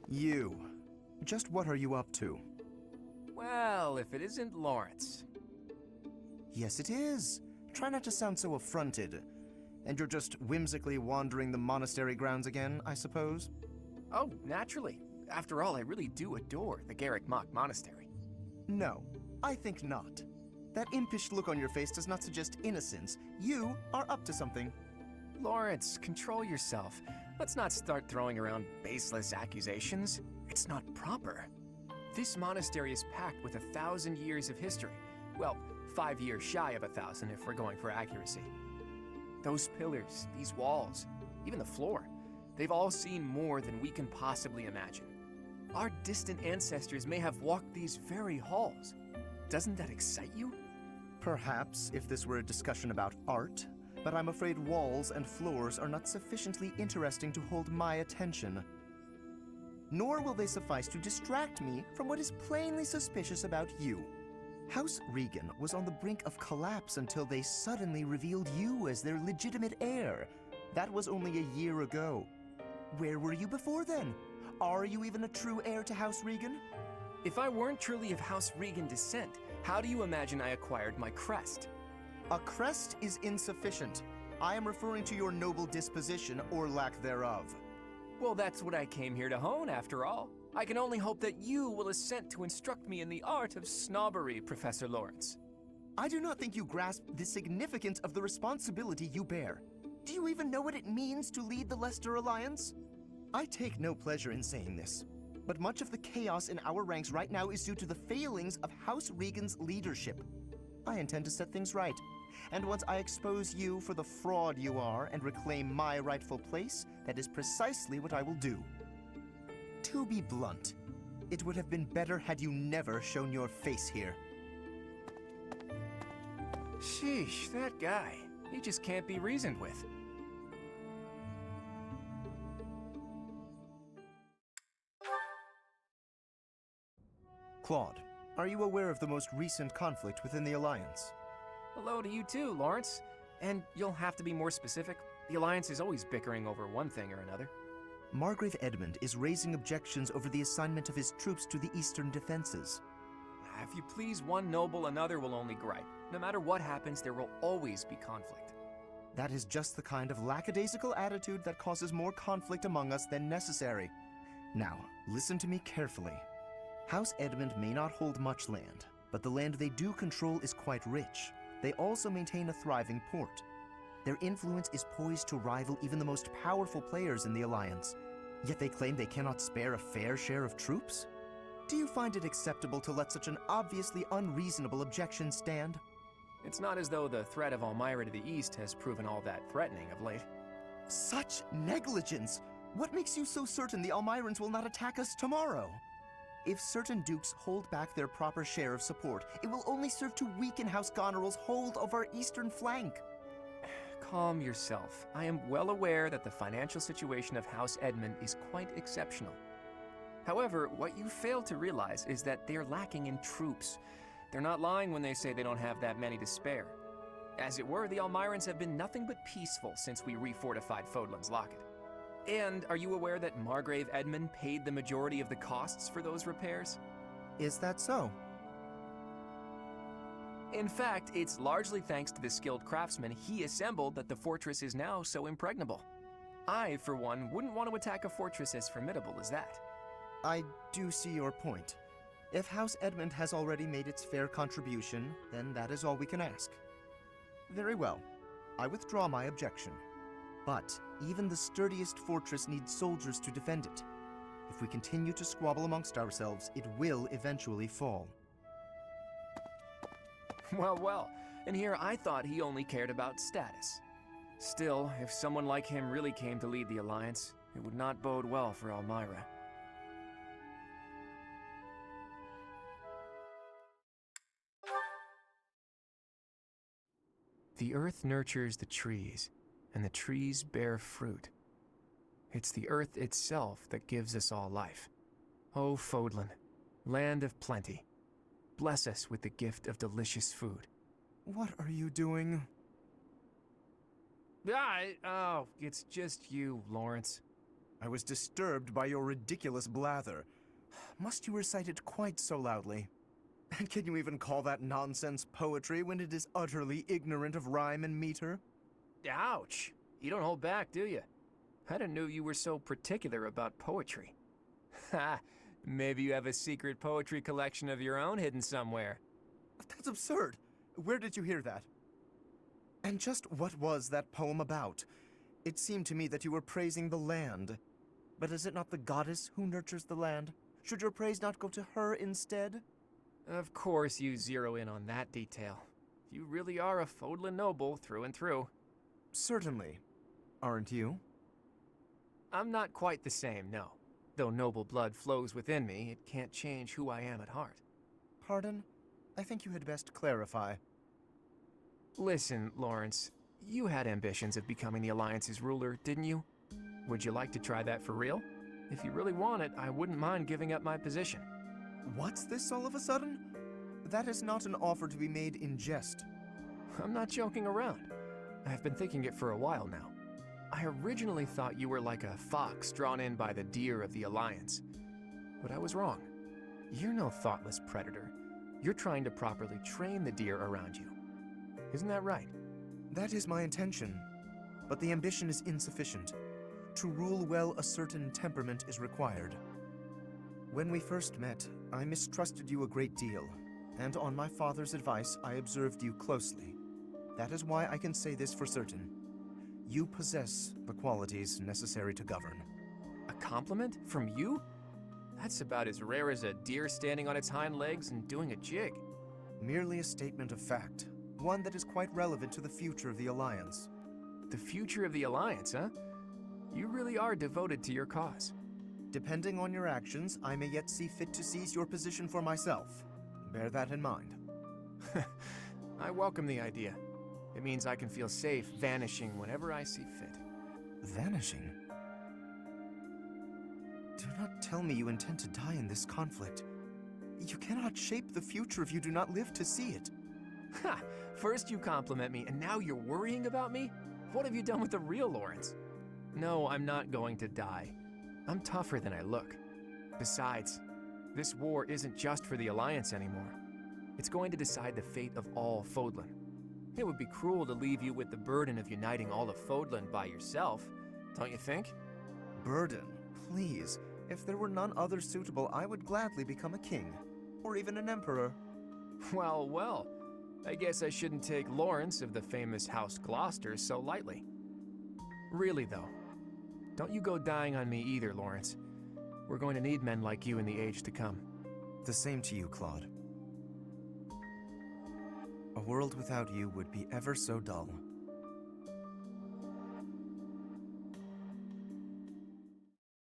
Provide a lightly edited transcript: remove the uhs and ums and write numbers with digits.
You. Just what are you up to? Well, if it isn't Lawrence. Yes, it is. Try not to sound so affronted. And you're just whimsically wandering the monastery grounds again, I suppose? Oh, naturally. After all, I really do adore the Garrick Mock Monastery. No, I think not. That impish look on your face does not suggest innocence. You are up to something. Lawrence, control yourself. Let's not start throwing around baseless accusations. It's not proper. This monastery is packed with 1,000 years of history. Well, 5 years shy of 1,000 if we're going for accuracy. Those pillars, these walls, even the floor, they've all seen more than we can possibly imagine. Our distant ancestors may have walked these very halls. Doesn't that excite you? Perhaps if this were a discussion about art, but I'm afraid walls and floors are not sufficiently interesting to hold my attention. Nor will they suffice to distract me from what is plainly suspicious about you. House Regan was on the brink of collapse until they suddenly revealed you as their legitimate heir. That was only a year ago. Where were you before then? Are you even a true heir to House Regan? If I weren't truly of House Regan descent, how do you imagine I acquired my crest? A crest is insufficient. I am referring to your noble disposition or lack thereof. Well, that's what I came here to hone, after all. I can only hope that you will assent to instruct me in the art of snobbery, Professor Lawrence. I do not think you grasp the significance of the responsibility you bear. Do you even know what it means to lead the Leicester Alliance? I take no pleasure in saying this, but much of the chaos in our ranks right now is due to the failings of House Regan's leadership. I intend to set things right, and once I expose you for the fraud you are and reclaim my rightful place, that is precisely what I will do. To be blunt, it would have been better had you never shown your face here. Sheesh, that guy. He just can't be reasoned with. Claude, are you aware of the most recent conflict within the Alliance? Hello to you too, Lawrence. And you'll have to be more specific. The Alliance is always bickering over one thing or another. Margrave Edmund is raising objections over the assignment of his troops to the eastern defenses. If you please one noble, another will only gripe. No matter what happens, there will always be conflict. That is just the kind of lackadaisical attitude that causes more conflict among us than necessary. Now, listen to me carefully. House Edmund may not hold much land, but the land they do control is quite rich. They also maintain a thriving port. Their influence is poised to rival even the most powerful players in the Alliance, yet they claim they cannot spare a fair share of troops? Do you find it acceptable to let such an obviously unreasonable objection stand? It's not as though the threat of Elmira to the east has proven all that threatening of late. Such negligence! What makes you so certain the Elmirans will not attack us tomorrow? If certain dukes hold back their proper share of support, it will only serve to weaken House Goneril's hold of our eastern flank. Calm yourself. I am well aware that the financial situation of House Edmund is quite exceptional. However, what you fail to realize is that they're lacking in troops. They're not lying when they say they don't have that many to spare. As it were, the Elmirans have been nothing but peaceful since we refortified Fodlan's Locket. And are you aware that Margrave Edmund paid the majority of the costs for those repairs? Is that so? In fact, it's largely thanks to the skilled craftsmen he assembled that the fortress is now so impregnable. I, for one, wouldn't want to attack a fortress as formidable as that. I do see your point. If House Edmund has already made its fair contribution, then that is all we can ask. Very well. I withdraw my objection. But even the sturdiest fortress needs soldiers to defend it. If we continue to squabble amongst ourselves, it will eventually fall. Well, and here I thought he only cared about status. Still, if someone like him really came to lead the Alliance, it would not bode well for Elmira. The earth nurtures the trees, and the trees bear fruit. It's the earth itself that gives us all life. O Fodlan, land of plenty, bless us with the gift of delicious food. What are you doing? Oh, it's just you, Lawrence. I was disturbed by your ridiculous blather. Must you recite it quite so loudly? And can you even call that nonsense poetry when it is utterly ignorant of rhyme and meter? Ouch! You don't hold back, do you? I didn't know you were so particular about poetry. Ha! Maybe you have a secret poetry collection of your own hidden somewhere. That's absurd. Where did you hear that? And just what was that poem about? It seemed to me that you were praising the land. But is it not the goddess who nurtures the land? Should your praise not go to her instead? Of course you zero in on that detail. You really are a Fodlan noble through and through. Certainly. Aren't you? I'm not quite the same, no. Though noble blood flows within me, it can't change who I am at heart. Pardon? I think you had best clarify. Listen, Lawrence, you had ambitions of becoming the Alliance's ruler, didn't you? Would you like to try that for real? If you really want it, I wouldn't mind giving up my position. What's this all of a sudden? That is not an offer to be made in jest. I'm not joking around. I've been thinking it for a while now. I originally thought you were like a fox drawn in by the deer of the Alliance. But I was wrong. You're no thoughtless predator. You're trying to properly train the deer around you. Isn't that right? That is my intention, but the ambition is insufficient. To rule well, a certain temperament is required. When we first met, I mistrusted you a great deal, and on my father's advice, I observed you closely. That is why I can say this for certain. You possess the qualities necessary to govern. A compliment? From you? That's about as rare as a deer standing on its hind legs and doing a jig. Merely a statement of fact, one that is quite relevant to the future of the Alliance. The future of the Alliance, huh? You really are devoted to your cause. Depending on your actions, I may yet see fit to seize your position for myself. Bear that in mind. I welcome the idea. It means I can feel safe vanishing whenever I see fit. Vanishing? Do not tell me you intend to die in this conflict. You cannot shape the future if you do not live to see it. Ha! First you compliment me, and now you're worrying about me? What have you done with the real Lawrence? No, I'm not going to die. I'm tougher than I look. Besides, this war isn't just for the Alliance anymore. It's going to decide the fate of all Fodlan. It would be cruel to leave you with the burden of uniting all of Fodlan by yourself, don't you think? Burden? Please. If there were none other suitable, I would gladly become a king. Or even an emperor. Well, well. I guess I shouldn't take Lawrence of the famous House Gloucester so lightly. Really, though. Don't you go dying on me either, Lawrence. We're going to need men like you in the age to come. The same to you, Claude. A world without you would be ever so dull.